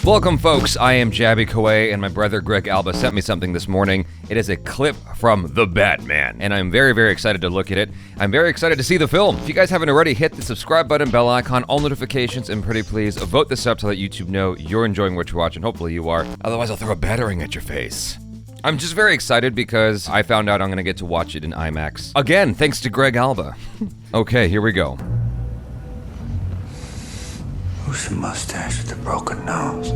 Welcome, folks. I am Jaby Koay, and my brother Greg Alba sent me something this morning. It is a clip from The Batman, and I'm very, very excited to look at it. I'm very excited to see the film. If you guys haven't already, hit the subscribe button, bell icon, all notifications, and pretty please vote this up to let YouTube know you're enjoying what you're watching. Hopefully you are. Otherwise, I'll throw a battering at your face. I'm just very excited because I found out I'm gonna get to watch it in IMAX. Again, thanks to Greg Alba. Okay, here we go. Who's the mustache with the broken nose?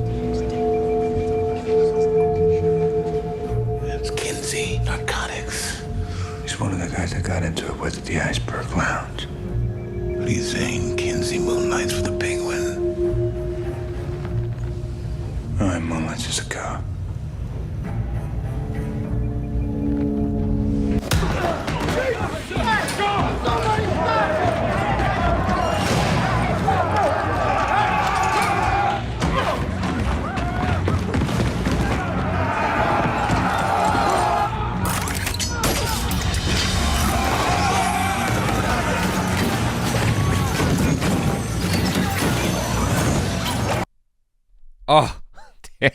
It's Kinsey, narcotics. He's one of the guys that got into it with at the Iceberg Lounge. What are you saying, Kinsey moonlights for the penguin? All right, moonlights just a cop. Oh, damn.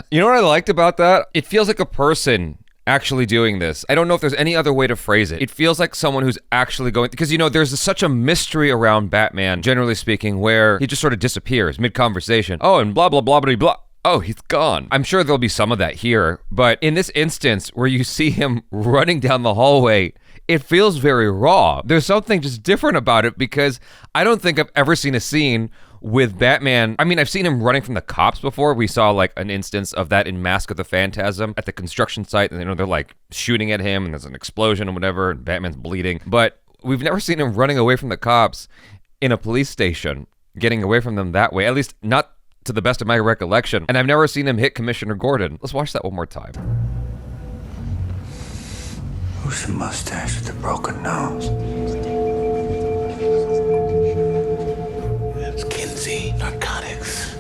You know what I liked about that? It feels like a person actually doing this. I don't know if there's any other way to phrase it. It feels like someone who's actually going, because you know, there's such a mystery around Batman, generally speaking, where he just sort of disappears mid-conversation. Oh, and blah, blah, blah, blah, blah. Oh, he's gone. I'm sure there'll be some of that here, but in this instance where you see him running down the hallway, it feels very raw. There's something just different about it because I don't think I've ever seen a scene with Batman. I mean, I've seen him running from the cops before. We saw like an instance of that in Mask of the Phantasm at the construction site, and you know, they're like shooting at him and there's an explosion or whatever and Batman's bleeding. But we've never seen him running away from the cops in a police station, getting away from them that way, at least not to the best of my recollection. And I've never seen him hit Commissioner Gordon. Let's watch that one more time. Who's the mustache with the broken nose? It's Kinsey, narcotics.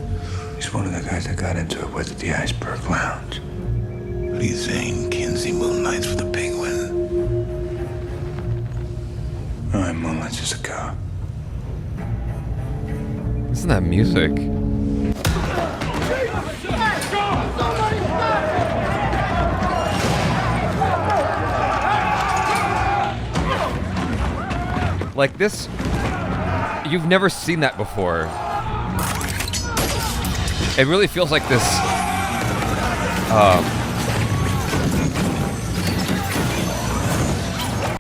He's one of the guys that got into it with at the Iceberg Lounge. What are you saying, Kinsey moonlights for the penguin? All right, moonlights just a cop. Isn't that music? Like this, you've never seen that before. It really feels like this,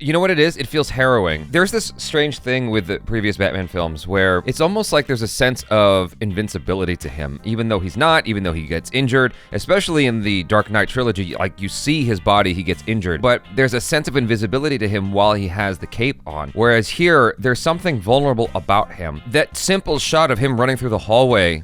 you know what it is? It feels harrowing. There's this strange thing with the previous Batman films where it's almost like there's a sense of invincibility to him, even though he's not, even though he gets injured, especially in the Dark Knight trilogy, like you see his body, he gets injured, but there's a sense of invisibility to him while he has the cape on. Whereas here, there's something vulnerable about him. That simple shot of him running through the hallway,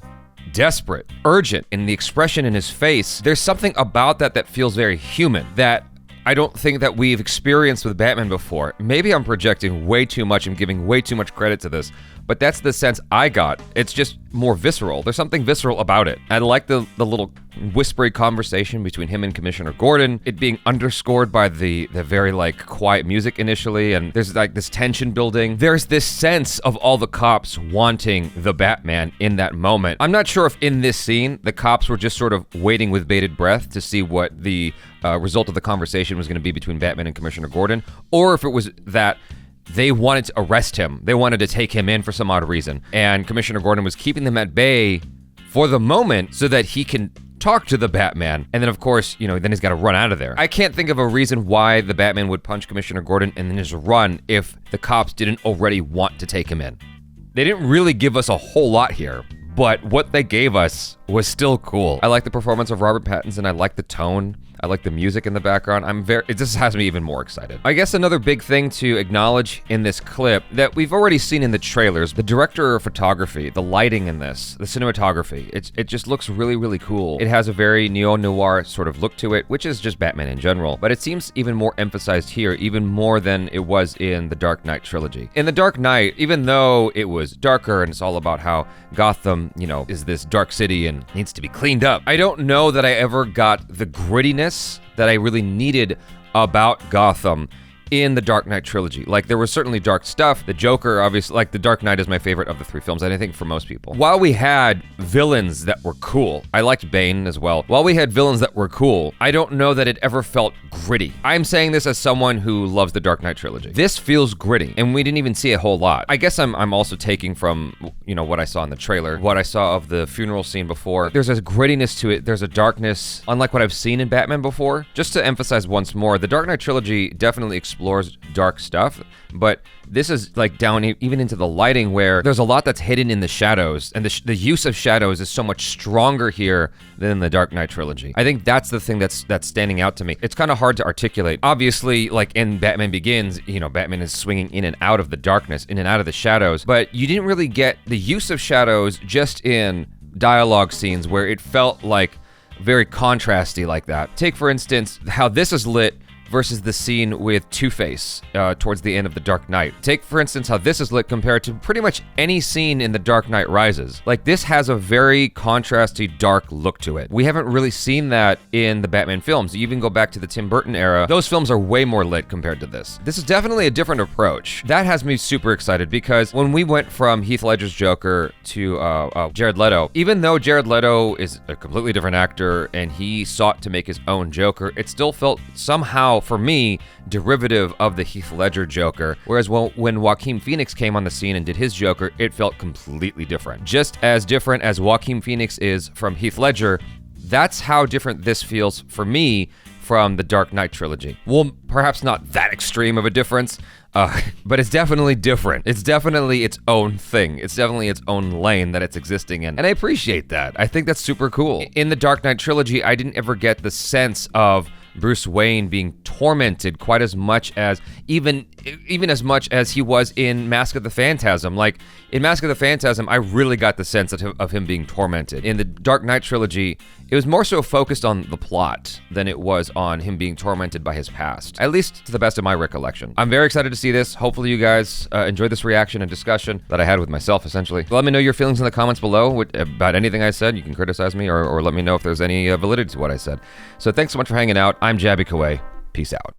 desperate, urgent, in the expression in his face, there's something about that that feels very human, that I don't think that we've experienced with Batman before. Maybe I'm projecting way too much and giving way too much credit to this, but that's the sense I got. It's just more visceral. There's something visceral about it. I like the little whispery conversation between him and Commissioner Gordon, it being underscored by the very like quiet music initially, and there's like this tension building. There's this sense of all the cops wanting the Batman in that moment. I'm not sure if in this scene, the cops were just sort of waiting with bated breath to see what the result of the conversation was going to be between Batman and Commissioner Gordon, or if it was that they wanted to arrest him. They wanted to take him in for some odd reason. And Commissioner Gordon was keeping them at bay for the moment so that he can talk to the Batman. And then of course, you know, then he's got to run out of there. I can't think of a reason why the Batman would punch Commissioner Gordon and then just run if the cops didn't already want to take him in. They didn't really give us a whole lot here, but what they gave us was still cool. I like the performance of Robert Pattinson. I like the tone. I like the music in the background. It just has me even more excited. I guess another big thing to acknowledge in this clip that we've already seen in the trailers, the director of photography, the lighting in this, the cinematography, it just looks really, really cool. It has a very neo-noir sort of look to it, which is just Batman in general, but it seems even more emphasized here, even more than it was in the Dark Knight trilogy. In the Dark Knight, even though it was darker and it's all about how Gotham, you know, is this dark city and needs to be cleaned up, I don't know that I ever got the grittiness that I really needed about Gotham in the Dark Knight trilogy. Like, there was certainly dark stuff. The Joker, obviously, like, the Dark Knight is my favorite of the 3 films, and I think for most people. While we had villains that were cool, I liked Bane as well. While we had villains that were cool, I don't know that it ever felt gritty. I'm saying this as someone who loves the Dark Knight trilogy. This feels gritty, and we didn't even see a whole lot. I guess I'm also taking from, you know, what I saw in the trailer, what I saw of the funeral scene before. There's a grittiness to it. There's a darkness, unlike what I've seen in Batman before. Just to emphasize once more, the Dark Knight trilogy definitely explores dark stuff, but this is like down even into the lighting, where there's a lot that's hidden in the shadows, and the use of shadows is so much stronger here than in the Dark Knight trilogy. I think that's the thing that's standing out to me. It's kind of hard to articulate. Obviously, like in Batman Begins, you know, Batman is swinging in and out of the darkness, in and out of the shadows, but you didn't really get the use of shadows just in dialogue scenes where it felt like very contrasty like that. Take, for instance, how this is lit versus the scene with Two-Face towards the end of The Dark Knight. Take, for instance, how this is lit compared to pretty much any scene in The Dark Knight Rises. Like, this has a very contrasty, dark look to it. We haven't really seen that in the Batman films. You even go back to the Tim Burton era, those films are way more lit compared to this. This is definitely a different approach. That has me super excited, because when we went from Heath Ledger's Joker to Jared Leto, even though Jared Leto is a completely different actor and he sought to make his own Joker, it still felt somehow, for me, derivative of the Heath Ledger Joker, whereas when Joaquin Phoenix came on the scene and did his Joker, it felt completely different. Just as different as Joaquin Phoenix is from Heath Ledger, that's how different this feels for me from the Dark Knight trilogy. Well, perhaps not that extreme of a difference, but it's definitely different. It's definitely its own thing. It's definitely its own lane that it's existing in. And I appreciate that. I think that's super cool. In the Dark Knight trilogy, I didn't ever get the sense of Bruce Wayne being tormented quite as much as, even as much as he was in Mask of the Phantasm. Like, in Mask of the Phantasm, I really got the sense of him being tormented. In the Dark Knight trilogy, it was more so focused on the plot than it was on him being tormented by his past, at least to the best of my recollection. I'm very excited to see this. Hopefully you guys enjoyed this reaction and discussion that I had with myself, essentially. Let me know your feelings in the comments below about anything I said. You can criticize me or let me know if there's any validity to what I said. So thanks so much for hanging out. I'm Jaby Koay. Peace out.